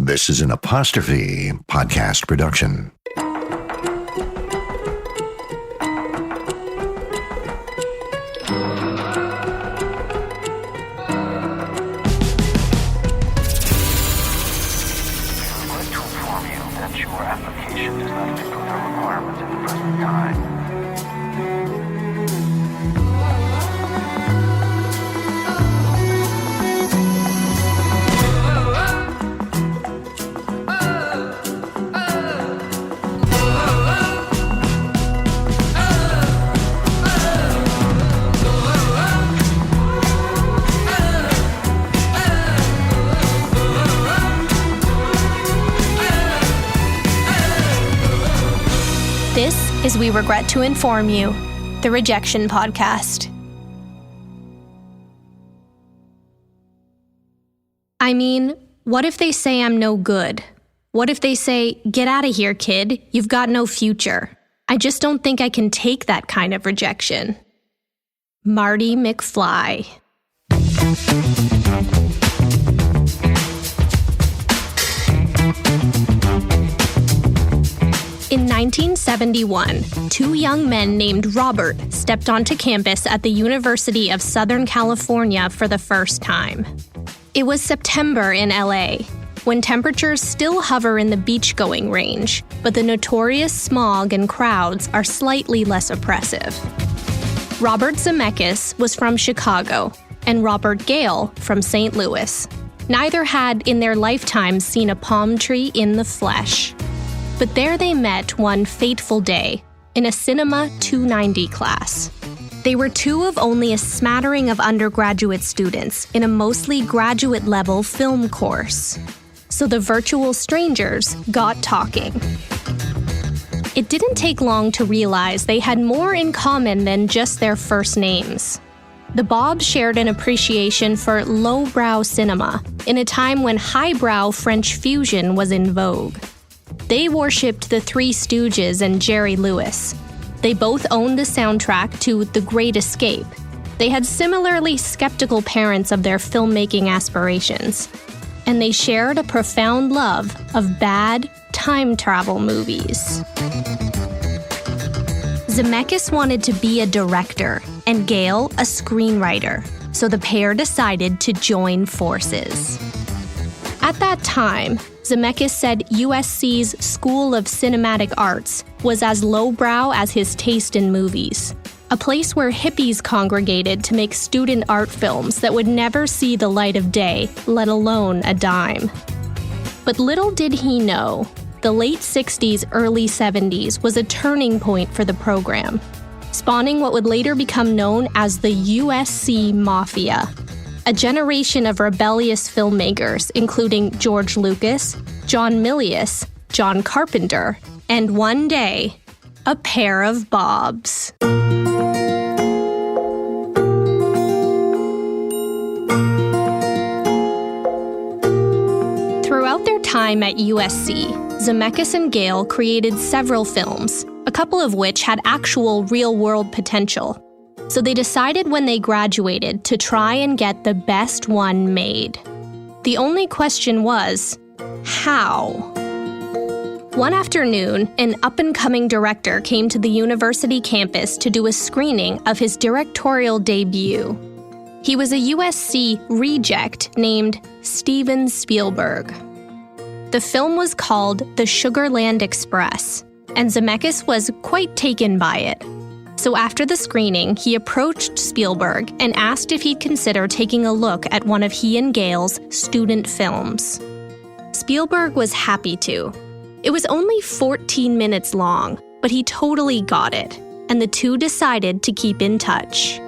This is an Apostrophe podcast production. Your application does not fit with the requirements at the present time. This is We Regret to Inform You, the Rejection podcast. I mean, what if they say I'm no good? What if they say, get out of here, kid, you've got no future? I just don't think I can take that kind of rejection. Marty McFly. In 1971, two young men named Robert stepped onto campus at the University of Southern California for the first time. It was September in LA, when temperatures still hover in the beach-going range, but the notorious smog and crowds are slightly less oppressive. Robert Zemeckis was from Chicago, and Robert Gale from St. Louis. Neither had, in their lifetimes, seen a palm tree in the flesh. But there they met one fateful day, in a Cinema 290 class. They were two of only a smattering of undergraduate students in a mostly graduate-level film course. So the virtual strangers got talking. It didn't take long to realize they had more in common than just their first names. The Bobs shared an appreciation for lowbrow cinema in a time when highbrow French fusion was in vogue. They worshipped the Three Stooges and Jerry Lewis. They both owned the soundtrack to The Great Escape. They had similarly skeptical parents of their filmmaking aspirations. And they shared a profound love of bad time travel movies. Zemeckis wanted to be a director, and Gale a screenwriter, so the pair decided to join forces. At that time, Zemeckis said USC's School of Cinematic Arts was as lowbrow as his taste in movies, a place where hippies congregated to make student art films that would never see the light of day, let alone a dime. But little did he know, the late 60s, early 70s was a turning point for the program, spawning what would later become known as the USC Mafia. A generation of rebellious filmmakers, including George Lucas, John Milius, John Carpenter, and one day, a pair of Bobs. Throughout their time at USC, Zemeckis and Gale created several films, a couple of which had actual real-world potential. So they decided when they graduated to try and get the best one made. The only question was, how? One afternoon, an up-and-coming director came to the university campus to do a screening of his directorial debut. He was a USC reject named Steven Spielberg. The film was called The Sugarland Express, and Zemeckis was quite taken by it. So after the screening, he approached Spielberg and asked if he'd consider taking a look at one of he and Gale's student films. Spielberg was happy to. It was only 14 minutes long, but he totally got it, and the two decided to keep in touch.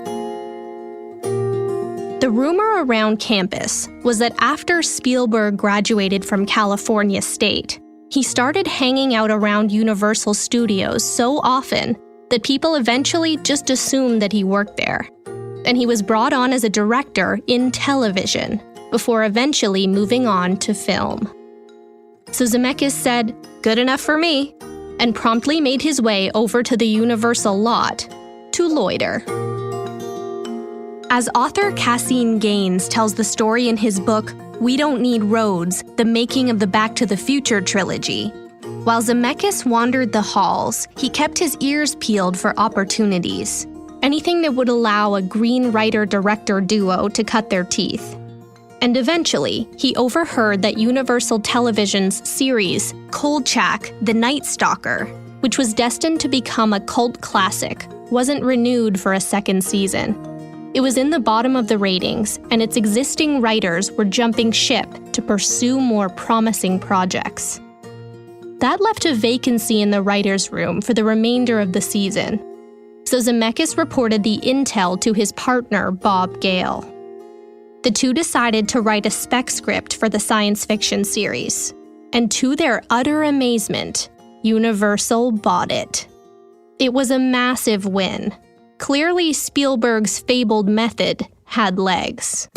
The rumor around campus was that after Spielberg graduated from California State, he started hanging out around Universal Studios so often that people eventually just assumed that he worked there. And he was brought on as a director in television, before eventually moving on to film. So Zemeckis said, "Good enough for me," and promptly made his way over to the Universal lot to loiter. As author Cassine Gaines tells the story in his book, We Don't Need Roads, the making of the Back to the Future trilogy. While Zemeckis wandered the halls, he kept his ears peeled for opportunities. Anything that would allow a green writer-director duo to cut their teeth. And eventually, he overheard that Universal Television's series, Kolchak, The Night Stalker, which was destined to become a cult classic, wasn't renewed for a second season. It was in the bottom of the ratings, and its existing writers were jumping ship to pursue more promising projects. That left a vacancy in the writers' room for the remainder of the season. So Zemeckis reported the intel to his partner, Bob Gale. The two decided to write a spec script for the science fiction series. And to their utter amazement, Universal bought it. It was a massive win. Clearly, Spielberg's fabled method had legs.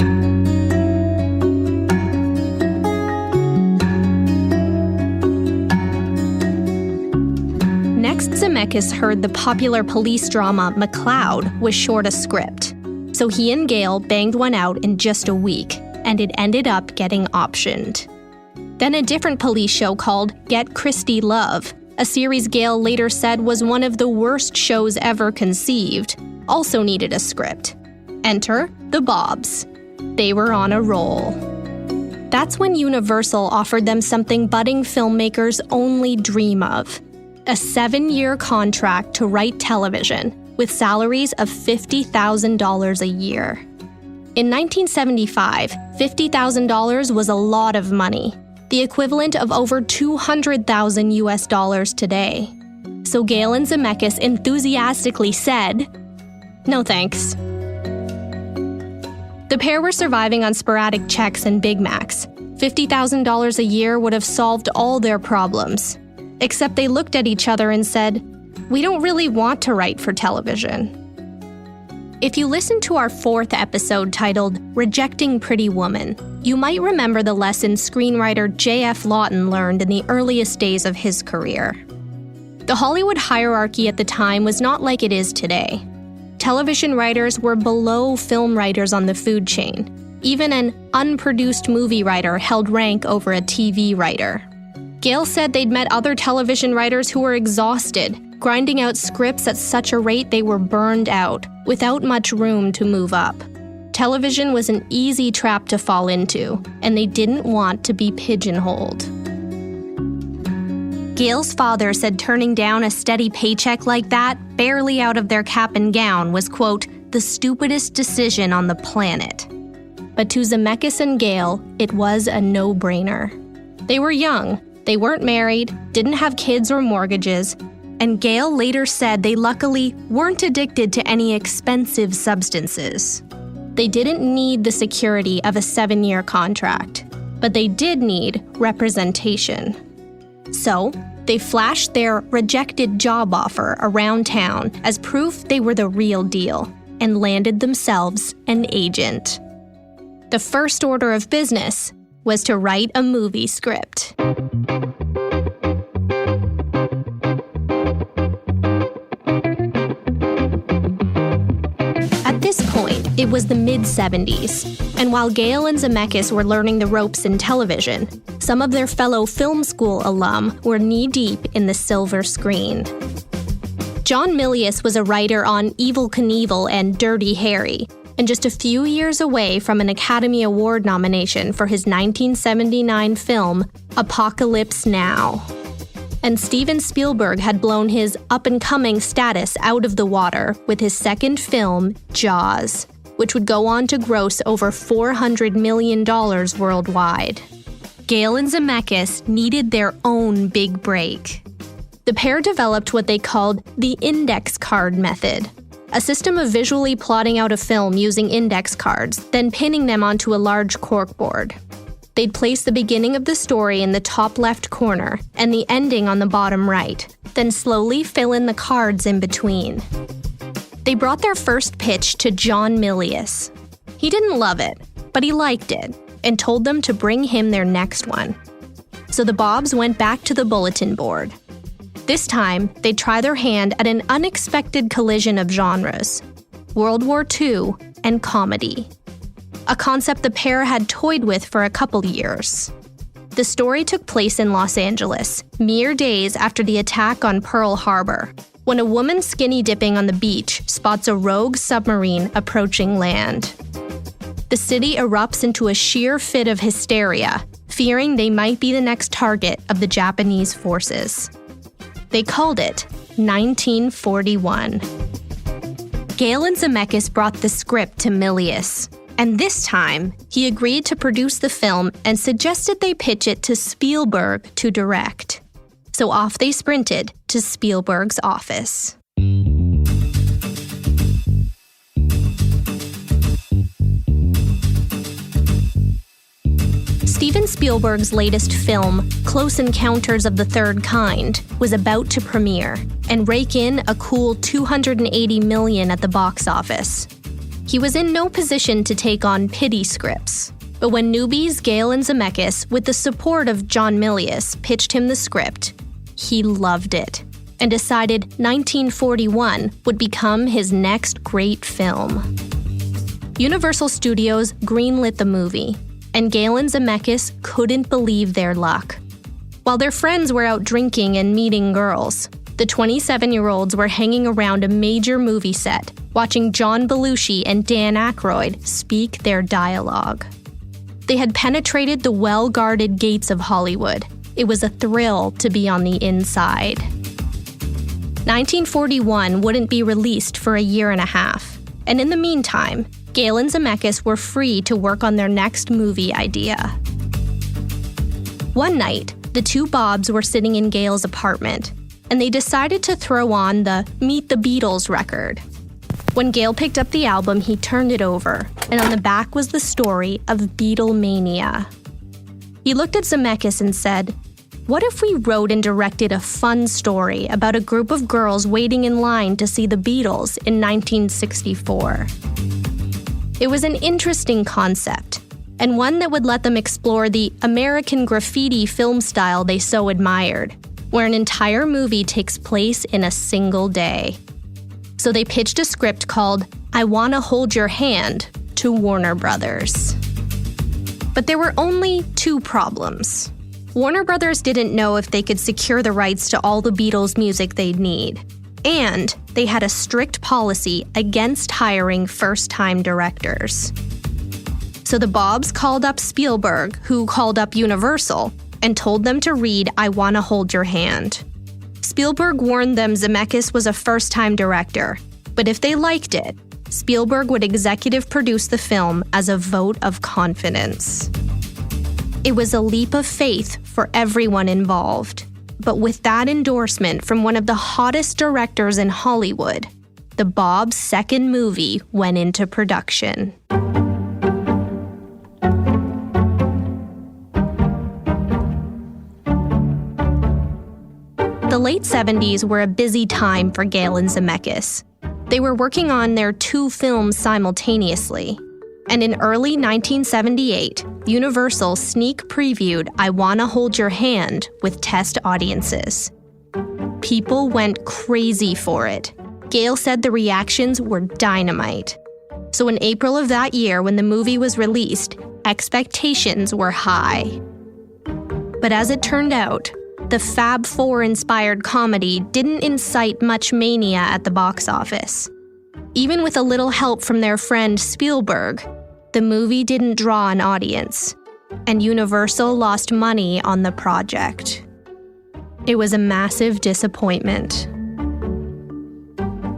Next, Zemeckis heard the popular police drama McCloud was short a script. So he and Gale banged one out in just a week, and it ended up getting optioned. Then a different police show called Get Christie Love, a series Gale later said was one of the worst shows ever conceived, also needed a script. Enter the Bobs. They were on a roll. That's when Universal offered them something budding filmmakers only dream of: a 7-year contract to write television with salaries of $50,000 a year. In 1975, $50,000 was a lot of money, the equivalent of over $200,000 US today. So Gale and Zemeckis enthusiastically said, "No thanks." The pair were surviving on sporadic checks and Big Macs. $50,000 a year would have solved all their problems. Except they looked at each other and said, "We don't really want to write for television." If you listen to our 4th episode titled Rejecting Pretty Woman, you might remember the lesson screenwriter J.F. Lawton learned in the earliest days of his career. The Hollywood hierarchy at the time was not like it is today. Television writers were below film writers on the food chain. Even an unproduced movie writer held rank over a TV writer. Gale said they'd met other television writers who were exhausted, grinding out scripts at such a rate they were burned out, without much room to move up. Television was an easy trap to fall into, and they didn't want to be pigeonholed. Gale's father said turning down a steady paycheck like that, barely out of their cap and gown, was, quote, the stupidest decision on the planet. But to Zemeckis and Gale, it was a no-brainer. They were young, they weren't married, didn't have kids or mortgages, and Gale later said they luckily weren't addicted to any expensive substances. They didn't need the security of a 7-year contract, but they did need representation. So, they flashed their rejected job offer around town as proof they were the real deal and landed themselves an agent. The first order of business was to write a movie script. At this point, it was the mid-70s, and while Gale and Zemeckis were learning the ropes in television, some of their fellow film school alum were knee-deep in the silver screen. John Milius was a writer on Evel Knievel and Dirty Harry, and just a few years away from an Academy Award nomination for his 1979 film, Apocalypse Now. And Steven Spielberg had blown his up-and-coming status out of the water with his second film, Jaws, which would go on to gross over $400 million worldwide. Gale and Zemeckis needed their own big break. The pair developed what they called the index card method, a system of visually plotting out a film using index cards, then pinning them onto a large corkboard. They'd place the beginning of the story in the top left corner and the ending on the bottom right, then slowly fill in the cards in between. They brought their first pitch to John Milius. He didn't love it, but he liked it, and told them to bring him their next one. So the Bobs went back to the bulletin board. This time, they'd try their hand at an unexpected collision of genres: World War II and comedy. a concept the pair had toyed with for a couple years. The story took place in Los Angeles, mere days after the attack on Pearl Harbor, when a woman skinny dipping on the beach spots a rogue submarine approaching land. The city erupts into a sheer fit of hysteria, fearing they might be the next target of the Japanese forces. They called it 1941. Gale and Zemeckis brought the script to Milius, and this time, he agreed to produce the film and suggested they pitch it to Spielberg to direct. So off they sprinted to Spielberg's office. Steven Spielberg's latest film, Close Encounters of the Third Kind, was about to premiere and rake in a cool $280 million at the box office. He was in no position to take on pity scripts, but when newbies Gale and Zemeckis, with the support of John Milius, pitched him the script, he loved it and decided 1941 would become his next great film. Universal Studios greenlit the movie, and Gale and Zemeckis couldn't believe their luck. While their friends were out drinking and meeting girls, the 27-year-olds were hanging around a major movie set, watching John Belushi and Dan Aykroyd speak their dialogue. They had penetrated the well-guarded gates of Hollywood. It was a thrill to be on the inside. 1941 wouldn't be released for a year and a half, and in the meantime, Gale and Zemeckis were free to work on their next movie idea. One night, the two Bobs were sitting in Gale's apartment, and they decided to throw on the Meet the Beatles record. When Gale picked up the album, he turned it over, and on the back was the story of Beatlemania. He looked at Zemeckis and said, "What if we wrote and directed a fun story about a group of girls waiting in line to see the Beatles in 1964? It was an interesting concept, and one that would let them explore the American graffiti film style they so admired, where an entire movie takes place in a single day. So they pitched a script called I Wanna Hold Your Hand to Warner Brothers. But there were only two problems. Warner Brothers didn't know if they could secure the rights to all the Beatles music they'd need, and they had a strict policy against hiring first-time directors. So the Bobs called up Spielberg, who called up Universal, and told them to read I Wanna Hold Your Hand. Spielberg warned them Zemeckis was a first-time director, but if they liked it, Spielberg would executive produce the film as a vote of confidence. It was a leap of faith for everyone involved, but with that endorsement from one of the hottest directors in Hollywood, the Bobs' second movie went into production. The late 70s were a busy time for Gale and Zemeckis. They were working on their two films simultaneously, and in early 1978, Universal sneak previewed I Wanna Hold Your Hand with test audiences. People went crazy for it. Gale said the reactions were dynamite. So in April of that year, when the movie was released, expectations were high. But as it turned out, the Fab Four-inspired comedy didn't incite much mania at the box office. Even with a little help from their friend Spielberg, the movie didn't draw an audience, and Universal lost money on the project. It was a massive disappointment.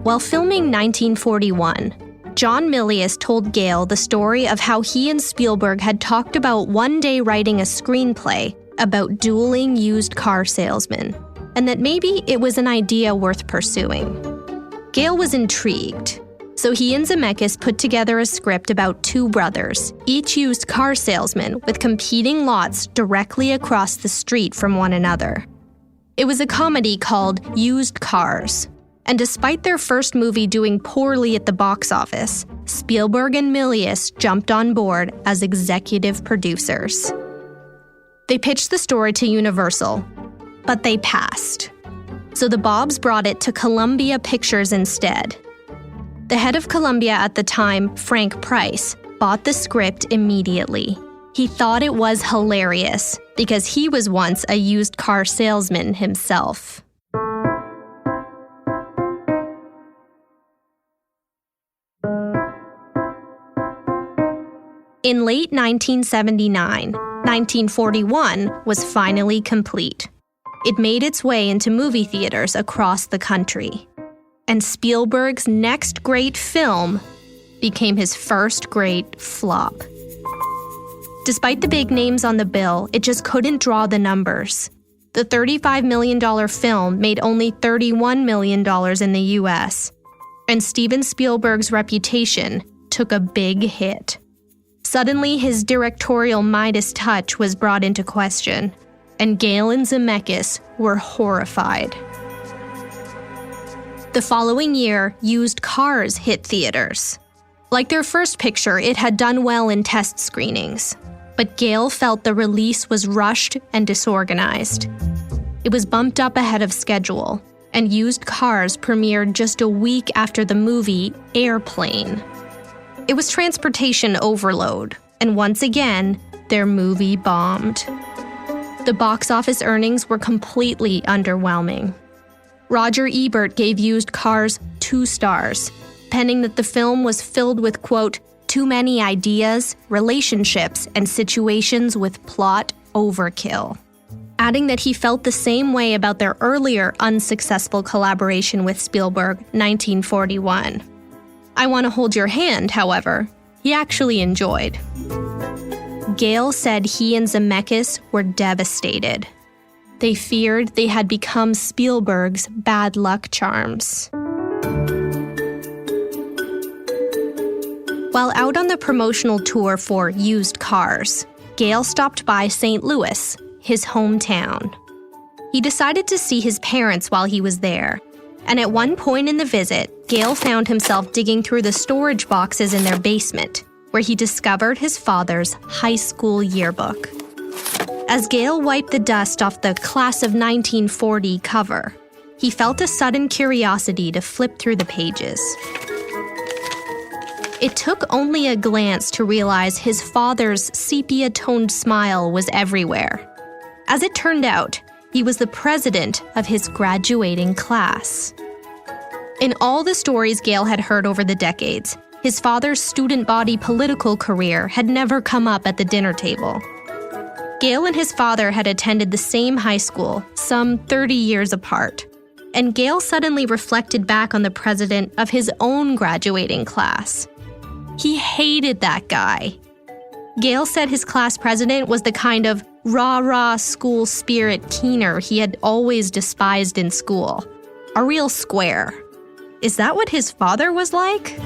While filming 1941, John Milius told Gale the story of how he and Spielberg had talked about one day writing a screenplay about dueling used car salesmen, and that maybe it was an idea worth pursuing. Gale was intrigued, so he and Zemeckis put together a script about two brothers, each used car salesmen with competing lots directly across the street from one another. It was a comedy called Used Cars, and despite their first movie doing poorly at the box office, Spielberg and Milius jumped on board as executive producers. They pitched the story to Universal, but they passed. So the Bobs brought it to Columbia Pictures instead. The head of Columbia at the time, Frank Price, bought the script immediately. He thought it was hilarious because he was once a used car salesman himself. In late 1979, 1941 was finally complete. It made its way into movie theaters across the country. And Spielberg's next great film became his first great flop. Despite the big names on the bill, it just couldn't draw the numbers. The $35 million film made only $31 million in the US, and Steven Spielberg's reputation took a big hit. Suddenly, his directorial Midas touch was brought into question, and Gale and Zemeckis were horrified. The following year, Used Cars hit theaters. Like their first picture, it had done well in test screenings, but Gale felt the release was rushed and disorganized. It was bumped up ahead of schedule, and Used Cars premiered just a week after the movie Airplane. It was transportation overload, and once again, their movie bombed. The box office earnings were completely underwhelming. Roger Ebert gave Used Cars 2 stars, penning that the film was filled with, quote, too many ideas, relationships, and situations with plot overkill, adding that he felt the same way about their earlier unsuccessful collaboration with Spielberg, 1941. I Want to Hold Your Hand, however, he actually enjoyed. Gale said he and Zemeckis were devastated. They feared they had become Spielberg's bad luck charms. While out on the promotional tour for Used Cars, Gale stopped by St. Louis, his hometown. He decided to see his parents while he was there, and at one point in the visit, Gale found himself digging through the storage boxes in their basement, where he discovered his father's high school yearbook. As Gale wiped the dust off the Class of 1940 cover, he felt a sudden curiosity to flip through the pages. It took only a glance to realize his father's sepia-toned smile was everywhere. As it turned out, he was the president of his graduating class. In all the stories Gale had heard over the decades, his father's student body political career had never come up at the dinner table. Gale and his father had attended the same high school, some 30 years apart, and Gale suddenly reflected back on the president of his own graduating class. He hated that guy. Gale said his class president was the kind of rah-rah school spirit keener he had always despised in school. A real square. Is that what his father was like?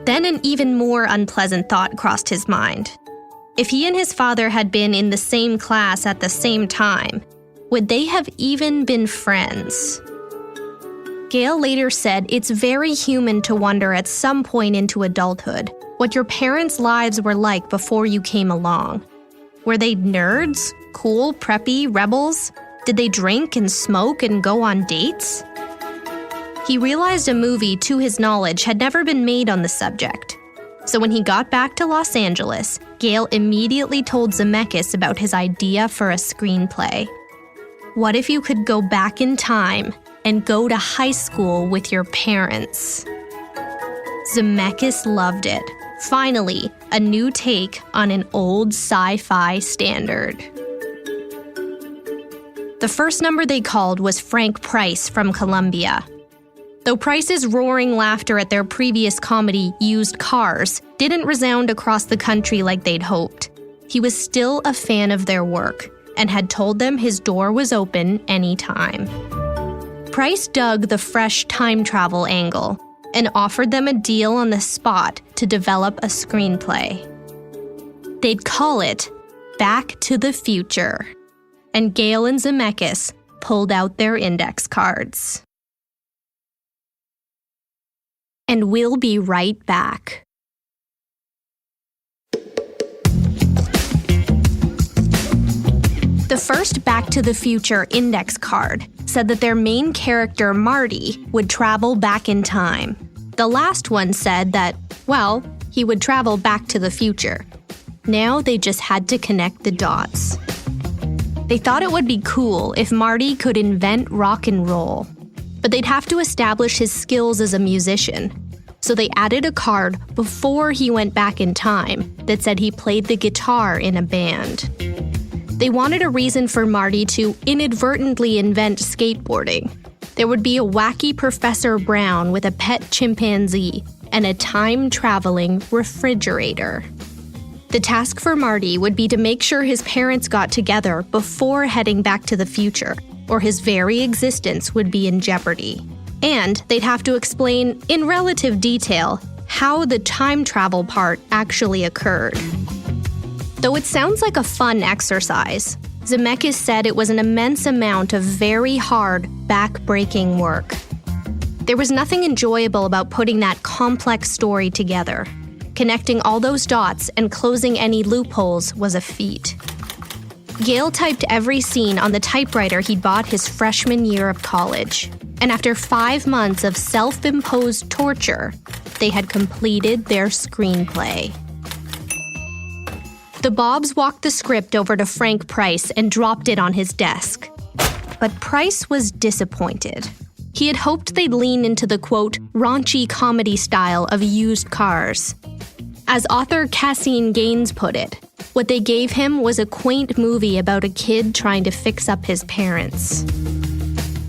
Then an even more unpleasant thought crossed his mind. If he and his father had been in the same class at the same time, would they have even been friends? Gale later said it's very human to wonder at some point into adulthood what your parents' lives were like before you came along. Were they nerds? Cool, preppy, rebels? Did they drink and smoke and go on dates? He realized a movie, to his knowledge, had never been made on the subject. So when he got back to Los Angeles, Gale immediately told Zemeckis about his idea for a screenplay. What if you could go back in time and go to high school with your parents? Zemeckis loved it. Finally, a new take on an old sci-fi standard. The first number they called was Frank Price from Columbia. Though Price's roaring laughter at their previous comedy, Used Cars, didn't resound across the country like they'd hoped, he was still a fan of their work and had told them his door was open anytime. Price dug the fresh time travel angle and offered them a deal on the spot to develop a screenplay. They'd call it Back to the Future, and Gale and Zemeckis pulled out their index cards. And we'll be right back. The first Back to the Future index card said that their main character, Marty, would travel back in time. The last one said that, well, he would travel back to the future. Now they just had to connect the dots. They thought it would be cool if Marty could invent rock and roll, but they'd have to establish his skills as a musician. So they added a card before he went back in time that said he played the guitar in a band. They wanted a reason for Marty to inadvertently invent skateboarding. There would be a wacky Professor Brown with a pet chimpanzee and a time-traveling refrigerator. The task for Marty would be to make sure his parents got together before heading back to the future, or his very existence would be in jeopardy. And they'd have to explain, in relative detail, how the time travel part actually occurred. Though it sounds like a fun exercise, Zemeckis said it was an immense amount of very hard, back-breaking work. There was nothing enjoyable about putting that complex story together. Connecting all those dots and closing any loopholes was a feat. Gale typed every scene on the typewriter he'd bought his freshman year of college. And after 5 months of self-imposed torture, they had completed their screenplay. The Bobs walked the script over to Frank Price and dropped it on his desk. But Price was disappointed. He had hoped they'd lean into the, quote, raunchy comedy style of Used Cars. As author Cassine Gaines put it, what they gave him was a quaint movie about a kid trying to fix up his parents.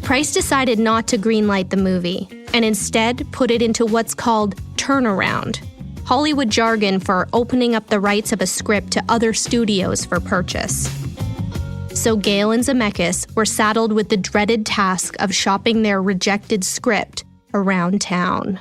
Price decided not to greenlight the movie, and instead put it into what's called turnaround, Hollywood jargon for opening up the rights of a script to other studios for purchase. So Gale and Zemeckis were saddled with the dreaded task of shopping their rejected script around town.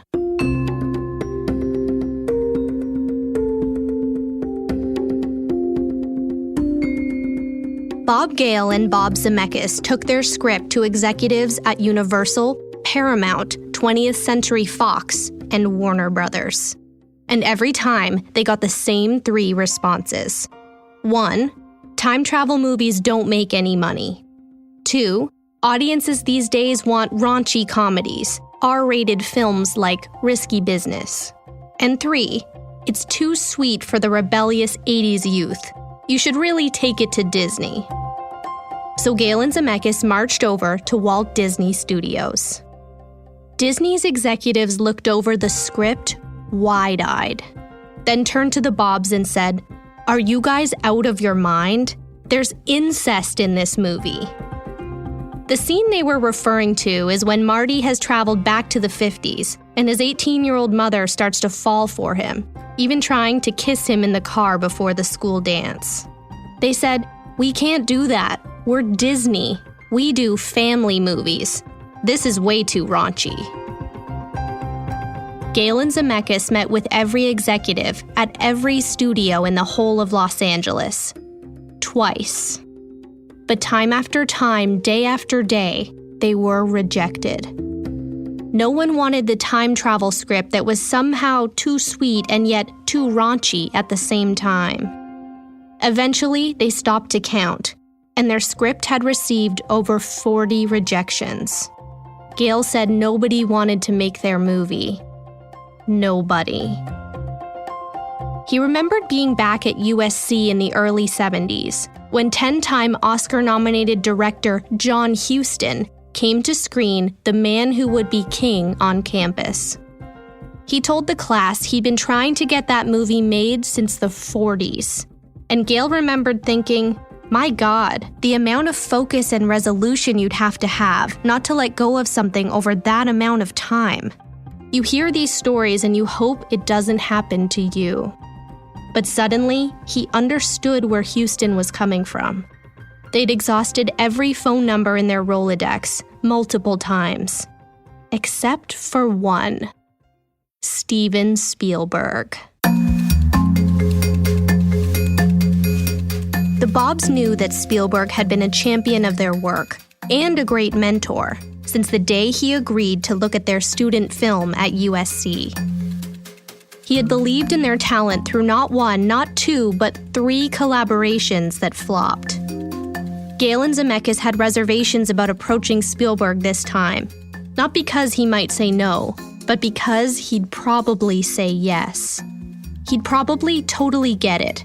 Bob Gale and Bob Zemeckis took their script to executives at Universal, Paramount, 20th Century Fox, and Warner Brothers. And every time, they got the same 3 responses. 1. Time travel movies don't make any money. 2. Audiences these days want raunchy comedies, R-rated films like Risky Business. And 3. It's too sweet for the rebellious 80s youth. You should really take it to Disney. So Gale and Zemeckis marched over to Walt Disney Studios. Disney's executives looked over the script wide-eyed, then turned to the Bobs and said, "Are you guys out of your mind? There's incest in this movie." The scene they were referring to is when Marty has traveled back to the 50s and his 18-year-old mother starts to fall for him, even trying to kiss him in the car before the school dance. They said, "We can't do that. We're Disney. We do family movies. This is way too raunchy." Gale and Zemeckis met with every executive at every studio in the whole of Los Angeles. Twice. But time after time, day after day, they were rejected. No one wanted the time travel script that was somehow too sweet and yet too raunchy at the same time. Eventually, they stopped to count, and their script had received over 40 rejections. Gale said nobody wanted to make their movie. Nobody. He remembered being back at USC in the early 70s, when 10-time Oscar-nominated director John Huston came to screen The Man Who Would Be King on campus. He told the class he'd been trying to get that movie made since the 40s. And Gale remembered thinking, my God, the amount of focus and resolution you'd have to have not to let go of something over that amount of time. You hear these stories and you hope it doesn't happen to you. But suddenly, he understood where Huston was coming from. They'd exhausted every phone number in their Rolodex multiple times. Except for one. Steven Spielberg. The Bobs knew that Spielberg had been a champion of their work and a great mentor since the day he agreed to look at their student film at USC. He had believed in their talent through not one, not two, but 3 collaborations that flopped. Gale and Zemeckis had reservations about approaching Spielberg this time, not because he might say no, but because he'd probably say yes. he'd probably totally get it.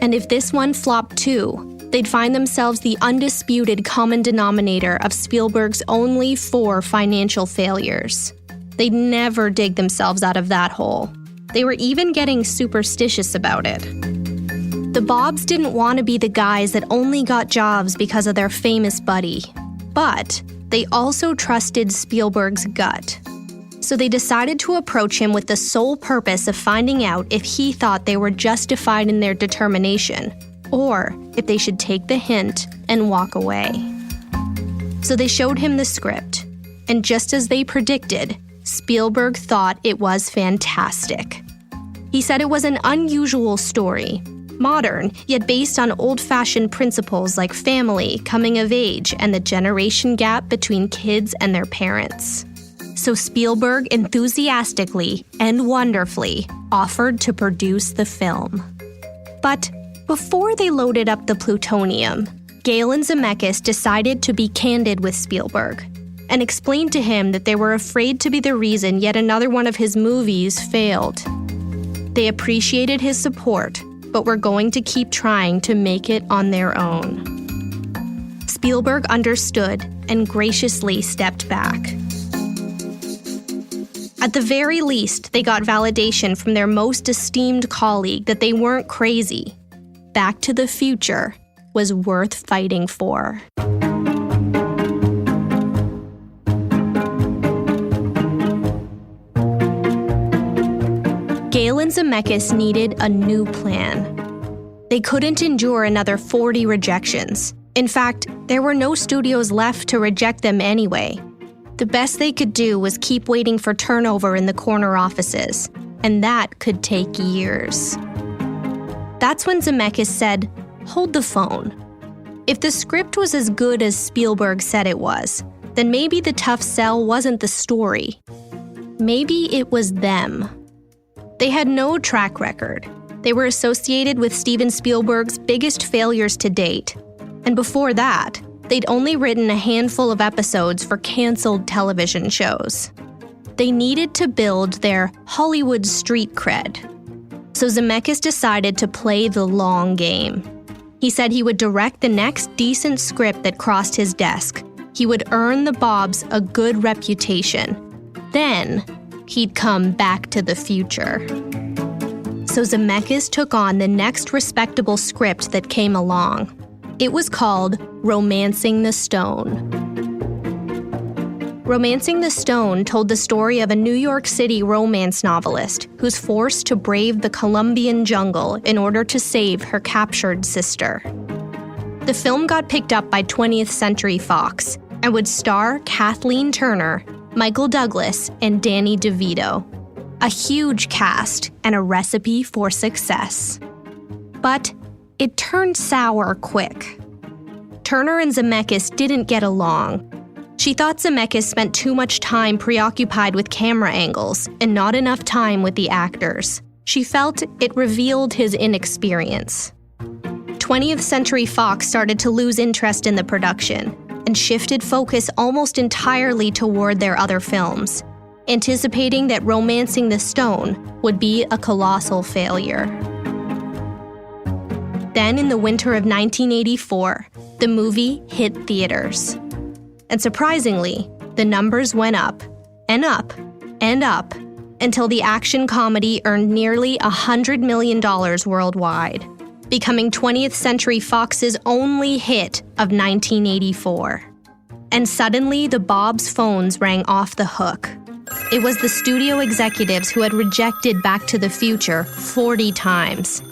And if this one flopped too, they'd find themselves the undisputed common denominator of Spielberg's only 4 financial failures. They'd never dig themselves out of that hole. They were even getting superstitious about it. The Bobs didn't want to be the guys that only got jobs because of their famous buddy, but they also trusted Spielberg's gut. So they decided to approach him with the sole purpose of finding out if he thought they were justified in their determination, or if they should take the hint and walk away. So they showed him the script, and just as they predicted, Spielberg thought it was fantastic. He said it was an unusual story, modern, yet based on old-fashioned principles like family, coming of age, and the generation gap between kids and their parents. So Spielberg enthusiastically and wonderfully offered to produce the film. But before they loaded up the plutonium, Gale and Zemeckis decided to be candid with Spielberg and explained to him that they were afraid to be the reason yet another one of his movies failed. They appreciated his support, but were going to keep trying to make it on their own. Spielberg understood and graciously stepped back. At the very least, they got validation from their most esteemed colleague that they weren't crazy. Back to the Future was worth fighting for. Gale and Zemeckis needed a new plan. They couldn't endure another 40 rejections. In fact, there were no studios left to reject them anyway. The best they could do was keep waiting for turnover in the corner offices, and that could take years. That's when Zemeckis said, "Hold the phone. If the script was as good as Spielberg said it was, then maybe the tough sell wasn't the story. Maybe it was them." They had no track record. They were associated with Steven Spielberg's biggest failures to date. And before that, they'd only written a handful of episodes for canceled television shows. They needed to build their Hollywood street cred. So Zemeckis decided to play the long game. He said he would direct the next decent script that crossed his desk. He would earn the Bobs a good reputation. Then, he'd come back to the future. So Zemeckis took on the next respectable script that came along. It was called Romancing the Stone. Romancing the Stone told the story of a New York City romance novelist who's forced to brave the Colombian jungle in order to save her captured sister. The film got picked up by 20th Century Fox and would star Kathleen Turner, Michael Douglas, and Danny DeVito. A huge cast and a recipe for success. But it turned sour quick. Turner and Zemeckis didn't get along. She thought Zemeckis spent too much time preoccupied with camera angles and not enough time with the actors. She felt it revealed his inexperience. 20th Century Fox started to lose interest in the production and shifted focus almost entirely toward their other films, anticipating that Romancing the Stone would be a colossal failure. Then, in the winter of 1984, the movie hit theaters. And surprisingly, the numbers went up, and up, and up, until the action comedy earned nearly $100 million worldwide, becoming 20th Century Fox's only hit of 1984. And suddenly, the Bobs' phones rang off the hook. It was the studio executives who had rejected Back to the Future 40 times.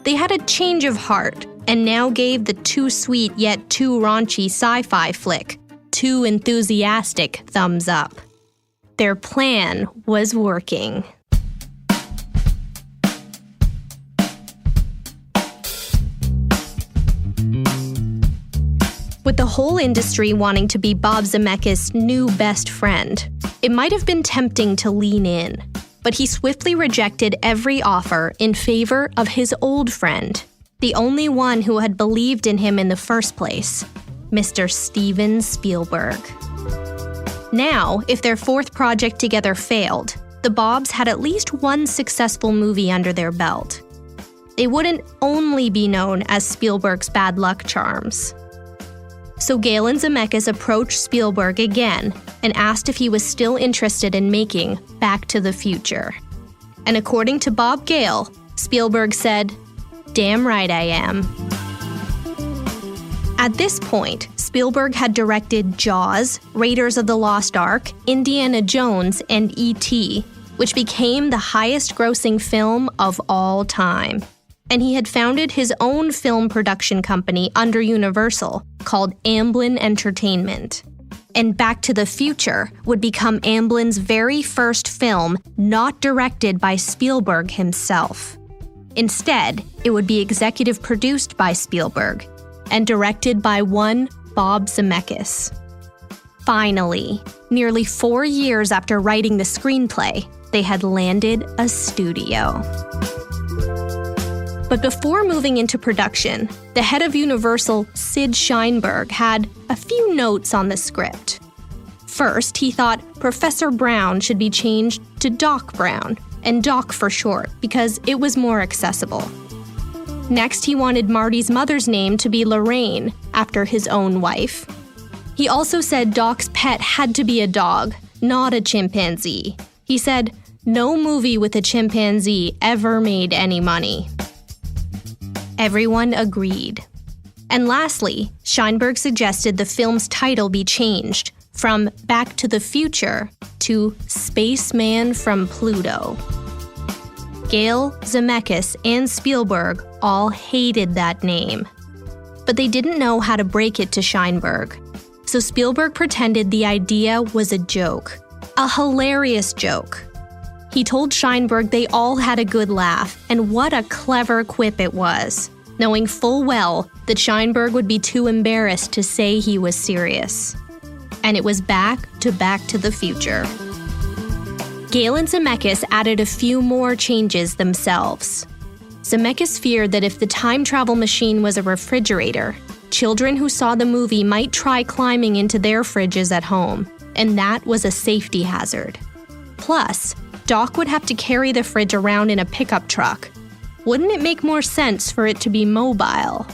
They had a change of heart and now gave the too sweet yet too raunchy sci-fi flick too enthusiastic thumbs up. Their plan was working. With the whole industry wanting to be Bob Zemeckis' new best friend, it might have been tempting to lean in, but he swiftly rejected every offer in favor of his old friend, the only one who had believed in him in the first place, Mr. Steven Spielberg. Now, if their fourth project together failed, the Bobs had at least one successful movie under their belt. They wouldn't only be known as Spielberg's bad luck charms. So Gale and Zemeckis approached Spielberg again and asked if he was still interested in making Back to the Future. And according to Bob Gale, Spielberg said, "Damn right I am." At this point, Spielberg had directed Jaws, Raiders of the Lost Ark, Indiana Jones, and E.T., which became the highest-grossing film of all time. And he had founded his own film production company under Universal called Amblin Entertainment. And Back to the Future would become Amblin's very first film not directed by Spielberg himself. Instead, it would be executive produced by Spielberg and directed by one Bob Zemeckis. Finally, nearly 4 years after writing the screenplay, they had landed a studio. But before moving into production, the head of Universal, Sid Sheinberg, had a few notes on the script. First, he thought Professor Brown should be changed to Doc Brown, and Doc for short, because it was more accessible. Next, he wanted Marty's mother's name to be Lorraine, after his own wife. He also said Doc's pet had to be a dog, not a chimpanzee. He said, "No movie with a chimpanzee ever made any money." Everyone agreed. And lastly, Sheinberg suggested the film's title be changed from Back to the Future to Spaceman from Pluto. Gale, Zemeckis, and Spielberg all hated that name. But they didn't know how to break it to Sheinberg. So Spielberg pretended the idea was a joke. A hilarious joke. He told Sheinberg they all had a good laugh, and what a clever quip it was, knowing full well that Sheinberg would be too embarrassed to say he was serious. And it was Back to the Future. Gale and Zemeckis added a few more changes themselves. Zemeckis feared that if the time travel machine was a refrigerator, children who saw the movie might try climbing into their fridges at home, and that was a safety hazard. Plus, Doc would have to carry the fridge around in a pickup truck. Wouldn't it make more sense for it to be mobile?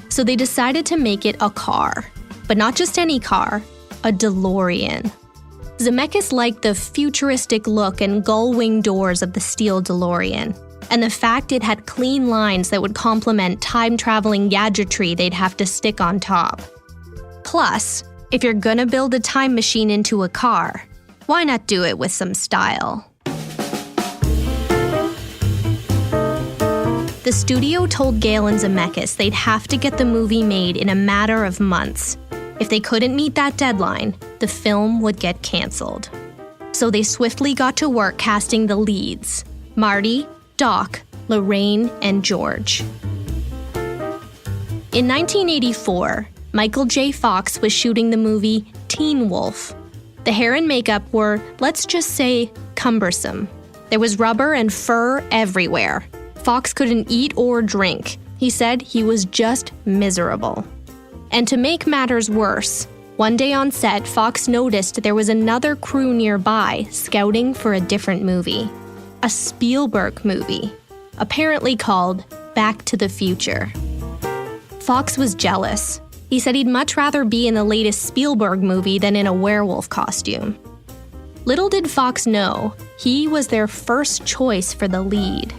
So they decided to make it a car. But not just any car, a DeLorean. Zemeckis liked the futuristic look and gull-wing doors of the steel DeLorean, and the fact it had clean lines that would complement time-traveling gadgetry they'd have to stick on top. Plus, if you're gonna build a time machine into a car, why not do it with some style? The studio told Gale and Zemeckis they'd have to get the movie made in a matter of months. If they couldn't meet that deadline, the film would get canceled. So they swiftly got to work casting the leads: Marty, Doc, Lorraine, and George. In 1984, Michael J. Fox was shooting the movie Teen Wolf. The hair and makeup were, let's just say, cumbersome. There was rubber and fur everywhere. Fox couldn't eat or drink. He said he was just miserable. And to make matters worse, one day on set, Fox noticed there was another crew nearby scouting for a different movie. A Spielberg movie, apparently called Back to the Future. Fox was jealous. He said he'd much rather be in the latest Spielberg movie than in a werewolf costume. Little did Fox know, he was their first choice for the lead.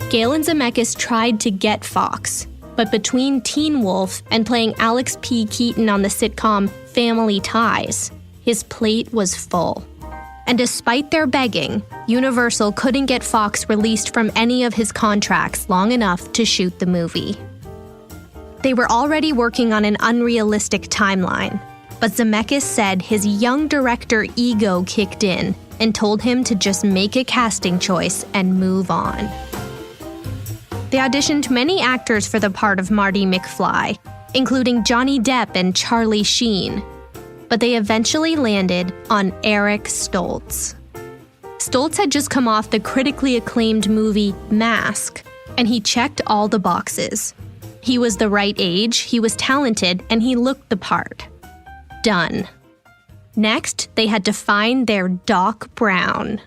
Gale and Zemeckis tried to get Fox, but between Teen Wolf and playing Alex P. Keaton on the sitcom Family Ties, his plate was full. And despite their begging, Universal couldn't get Fox released from any of his contracts long enough to shoot the movie. They were already working on an unrealistic timeline, but Zemeckis said his young director ego kicked in and told him to just make a casting choice and move on. They auditioned many actors for the part of Marty McFly, including Johnny Depp and Charlie Sheen, but they eventually landed on Eric Stoltz. Stoltz had just come off the critically acclaimed movie Mask, and he checked all the boxes. He was the right age, he was talented, and he looked the part. Done. Next, they had to find their Doc Brown.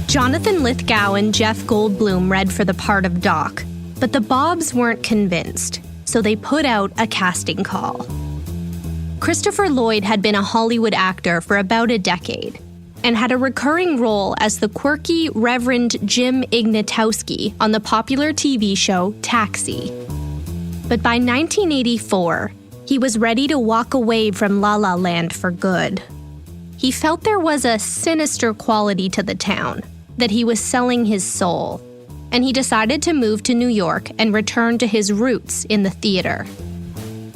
Jonathan Lithgow and Jeff Goldblum read for the part of Doc, but the Bobs weren't convinced, so they put out a casting call. Christopher Lloyd had been a Hollywood actor for about a decade and had a recurring role as the quirky Reverend Jim Ignatowski on the popular TV show Taxi. But by 1984, he was ready to walk away from La La Land for good. He felt there was a sinister quality to the town, that he was selling his soul, and he decided to move to New York and return to his roots in the theater.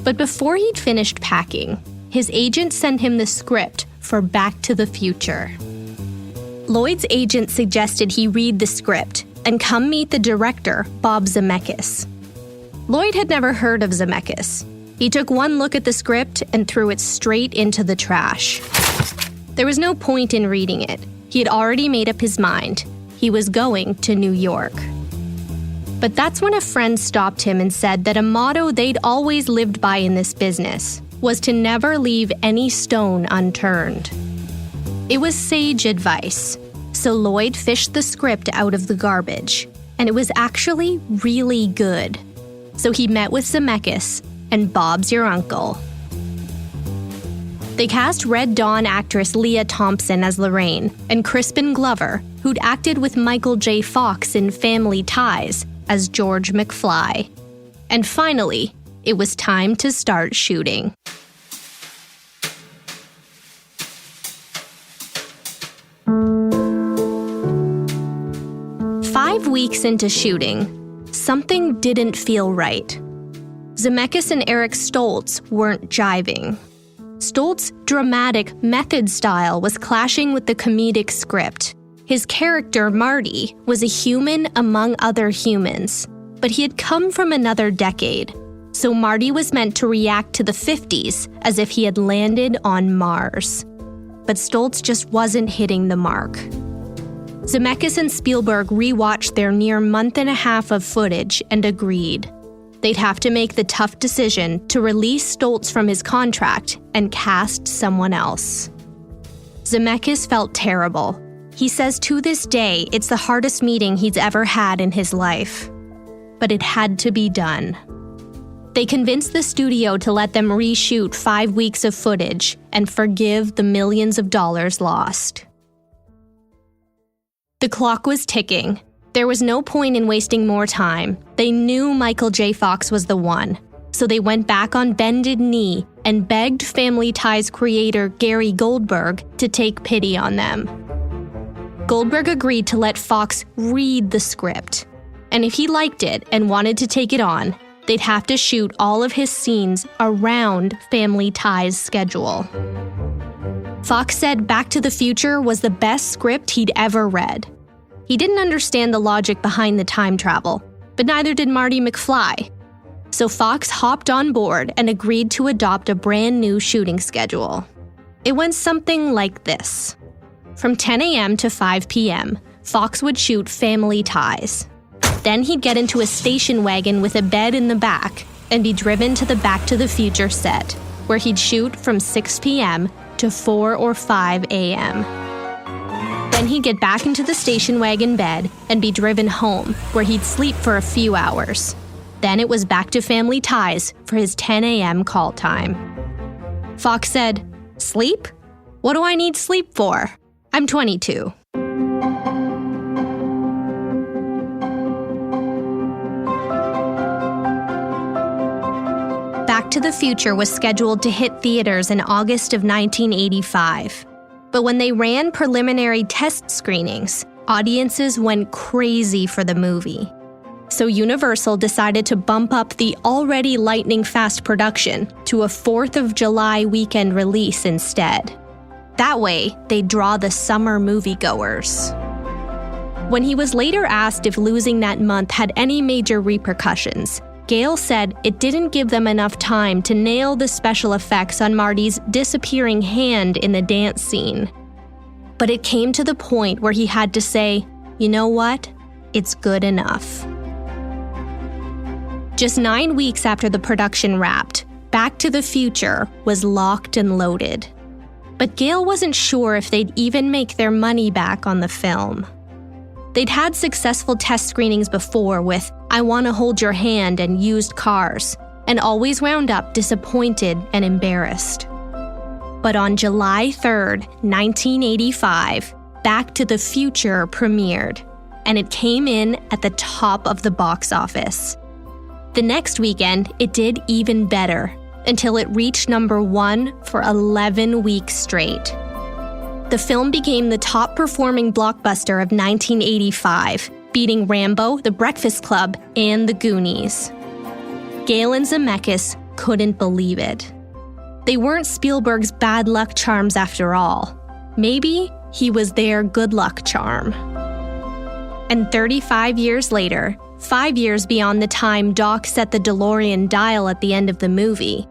But before he'd finished packing, his agent sent him the script for Back to the Future. Lloyd's agent suggested he read the script and come meet the director, Bob Zemeckis. Lloyd had never heard of Zemeckis. He took one look at the script and threw it straight into the trash. There was no point in reading it. He had already made up his mind. He was going to New York. But that's when a friend stopped him and said that a motto they'd always lived by in this business was to never leave any stone unturned. It was sage advice, so Lloyd fished the script out of the garbage, and it was actually really good. So he met with Zemeckis, and Bob's your uncle. They cast Red Dawn actress Leah Thompson as Lorraine, and Crispin Glover, who'd acted with Michael J. Fox in Family Ties, as George McFly. And finally, it was time to start shooting. Five weeks into shooting, something didn't feel right. Zemeckis and Eric Stoltz weren't jiving. Stoltz's dramatic method style was clashing with the comedic script. His character, Marty, was a human among other humans, but he had come from another decade, so Marty was meant to react to the 50s as if he had landed on Mars. But Stoltz just wasn't hitting the mark. Zemeckis and Spielberg rewatched their near month and a half of footage and agreed. They'd have to make the tough decision to release Stoltz from his contract and cast someone else. Zemeckis felt terrible. He says to this day it's the hardest meeting he's ever had in his life. But it had to be done. They convinced the studio to let them reshoot 5 weeks of footage and forgive the millions of dollars lost. The clock was ticking. There was no point in wasting more time. They knew Michael J. Fox was the one, so they went back on bended knee and begged Family Ties creator Gary Goldberg to take pity on them. Goldberg agreed to let Fox read the script, and if he liked it and wanted to take it on, they'd have to shoot all of his scenes around Family Ties' schedule. Fox said Back to the Future was the best script he'd ever read. He didn't understand the logic behind the time travel, but neither did Marty McFly. So Fox hopped on board and agreed to adopt a brand new shooting schedule. It went something like this. From 10 a.m. to 5 p.m., Fox would shoot Family Ties. Then he'd get into a station wagon with a bed in the back and be driven to the Back to the Future set, where he'd shoot from 6 p.m. to 4 or 5 a.m. Then he'd get back into the station wagon bed and be driven home, where he'd sleep for a few hours. Then it was back to Family Ties for his 10 a.m. call time. Fox said, "Sleep? What do I need sleep for? I'm 22. Back to the Future was scheduled to hit theaters in August of 1985. But when they ran preliminary test screenings, audiences went crazy for the movie. So Universal decided to bump up the already lightning-fast production to a 4th of July weekend release instead. That way, they'd draw the summer moviegoers. When he was later asked if losing that month had any major repercussions, Gale said it didn't give them enough time to nail the special effects on Marty's disappearing hand in the dance scene. But it came to the point where he had to say, "You know what? It's good enough." Just 9 weeks after the production wrapped, Back to the Future was locked and loaded. But Gale wasn't sure if they'd even make their money back on the film. They'd had successful test screenings before with I Wanna Hold Your Hand and Used Cars, and always wound up disappointed and embarrassed. But on July 3rd, 1985, Back to the Future premiered, and it came in at the top of the box office. The next weekend, it did even better, until it reached number 1 for 11 weeks straight. The film became the top-performing blockbuster of 1985, beating Rambo, The Breakfast Club, and The Goonies. Gale and Zemeckis couldn't believe it. They weren't Spielberg's bad luck charms after all. Maybe he was their good luck charm. And 35 years later, 5 years beyond the time Doc set the DeLorean dial at the end of the movie,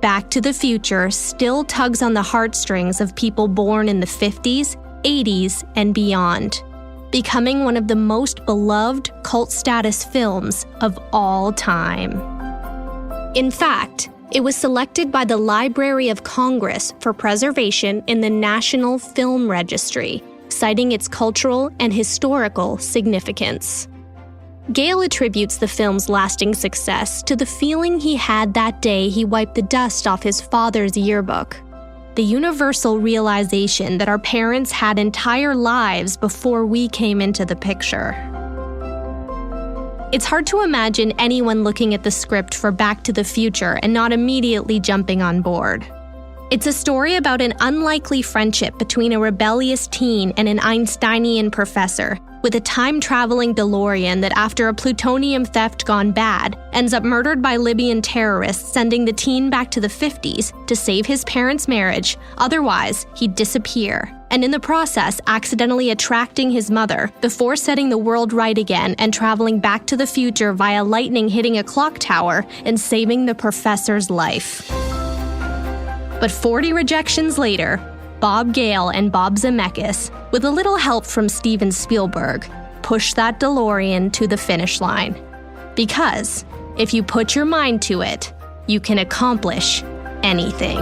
Back to the Future still tugs on the heartstrings of people born in the 50s, 80s, and beyond, becoming one of the most beloved cult-status films of all time. In fact, it was selected by the Library of Congress for preservation in the National Film Registry, citing its cultural and historical significance. Gale attributes the film's lasting success to the feeling he had that day he wiped the dust off his father's yearbook. The universal realization that our parents had entire lives before we came into the picture. It's hard to imagine anyone looking at the script for Back to the Future and not immediately jumping on board. It's a story about an unlikely friendship between a rebellious teen and an Einsteinian professor, with a time-traveling DeLorean that, after a plutonium theft gone bad, ends up murdered by Libyan terrorists, sending the teen back to the 50s to save his parents' marriage, otherwise he'd disappear, and in the process accidentally attracting his mother before setting the world right again and traveling back to the future via lightning hitting a clock tower and saving the professor's life. But 40 rejections later, Bob Gale and Bob Zemeckis, with a little help from Steven Spielberg, pushed that DeLorean to the finish line. Because if you put your mind to it, you can accomplish anything.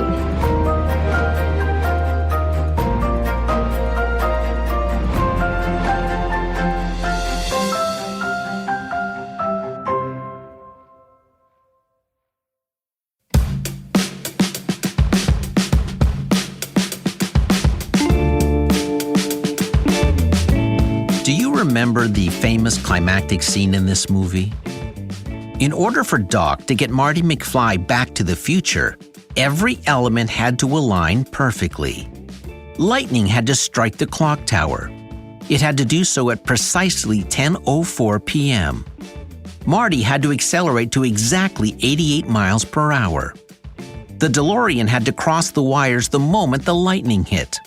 Do you remember the famous climactic scene in this movie? In order for Doc to get Marty McFly back to the future, every element had to align perfectly. Lightning had to strike the clock tower. It had to do so at precisely 10:04 p.m. Marty had to accelerate to exactly 88 miles per hour. The DeLorean had to cross the wires the moment the lightning hit.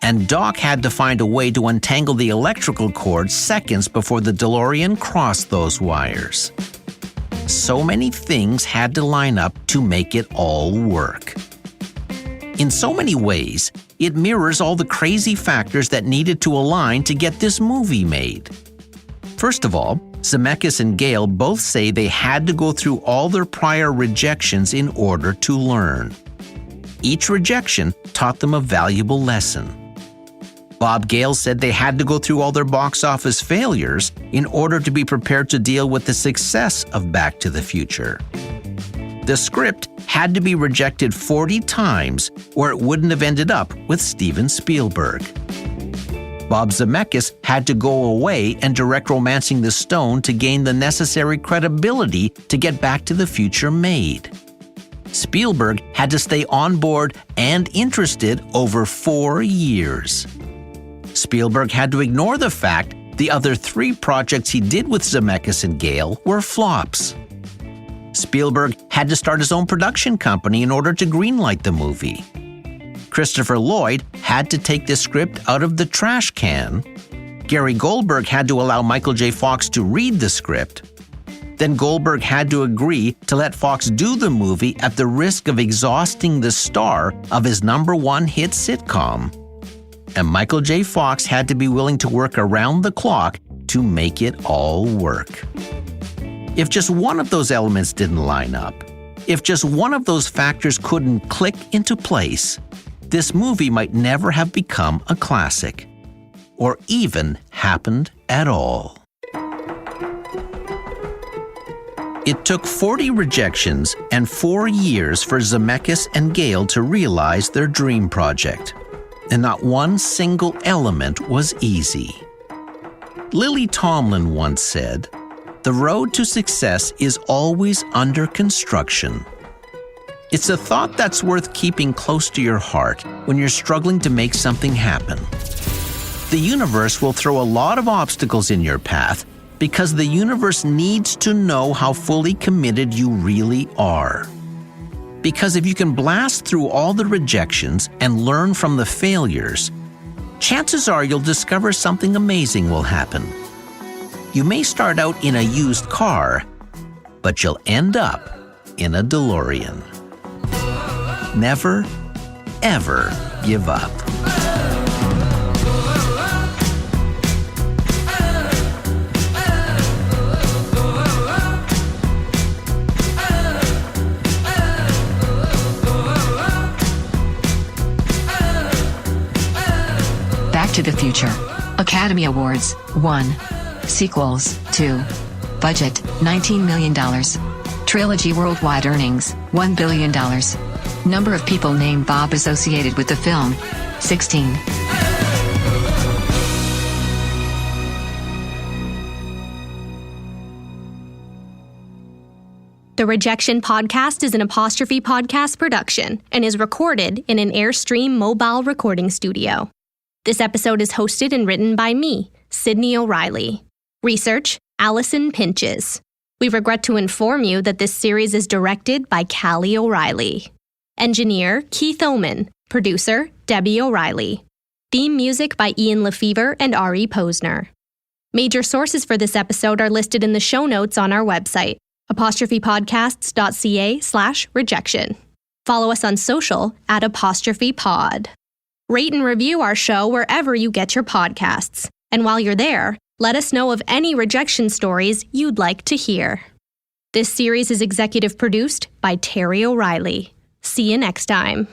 And Doc had to find a way to untangle the electrical cord seconds before the DeLorean crossed those wires. So many things had to line up to make it all work. In so many ways, it mirrors all the crazy factors that needed to align to get this movie made. First of all, Zemeckis and Gale both say they had to go through all their prior rejections in order to learn. Each rejection taught them a valuable lesson. Bob Gale said they had to go through all their box office failures in order to be prepared to deal with the success of Back to the Future. The script had to be rejected 40 times or it wouldn't have ended up with Steven Spielberg. Bob Zemeckis had to go away and direct Romancing the Stone to gain the necessary credibility to get Back to the Future made. Spielberg had to stay on board and interested over 4 years. Spielberg had to ignore the fact the other 3 projects he did with Zemeckis and Gale were flops. Spielberg had to start his own production company in order to greenlight the movie. Christopher Lloyd had to take the script out of the trash can. Gary Goldberg had to allow Michael J. Fox to read the script. Then Goldberg had to agree to let Fox do the movie at the risk of exhausting the star of his #1 hit sitcom. And Michael J. Fox had to be willing to work around the clock to make it all work. If just one of those elements didn't line up, If just one of those factors couldn't click into place, this movie might never have become a classic, or even happened at all. It took 40 rejections and 4 years for Zemeckis and Gale to realize their dream project, and not one single element was easy. Lily Tomlin once said, "The road to success is always under construction." It's a thought that's worth keeping close to your heart when you're struggling to make something happen. The universe will throw a lot of obstacles in your path because the universe needs to know how fully committed you really are. Because if you can blast through all the rejections and learn from the failures, chances are you'll discover something amazing will happen. You may start out in a used car, but you'll end up in a DeLorean. Never, ever give up. Back to the Future. Academy Awards, 1. Sequels, 2. Budget, $19 million. Trilogy worldwide earnings, $1 billion. Number of people named Bob associated with the film, 16. The Rejection podcast is an Apostrophe podcast production and is recorded in an Airstream mobile recording studio. This episode is hosted and written by me, Sydney O'Reilly. Research, Allison Pinches. We regret to inform you that this series is directed by Callie O'Reilly. Engineer, Keith Oman. Producer, Debbie O'Reilly. Theme music by Ian Lefevre and Ari Posner. Major sources for this episode are listed in the show notes on our website, apostrophepodcasts.ca/rejection. Follow us on social at @apostrophepod. Rate and review our show wherever you get your podcasts. And while you're there, let us know of any rejection stories you'd like to hear. This series is executive produced by Terry O'Reilly. See you next time.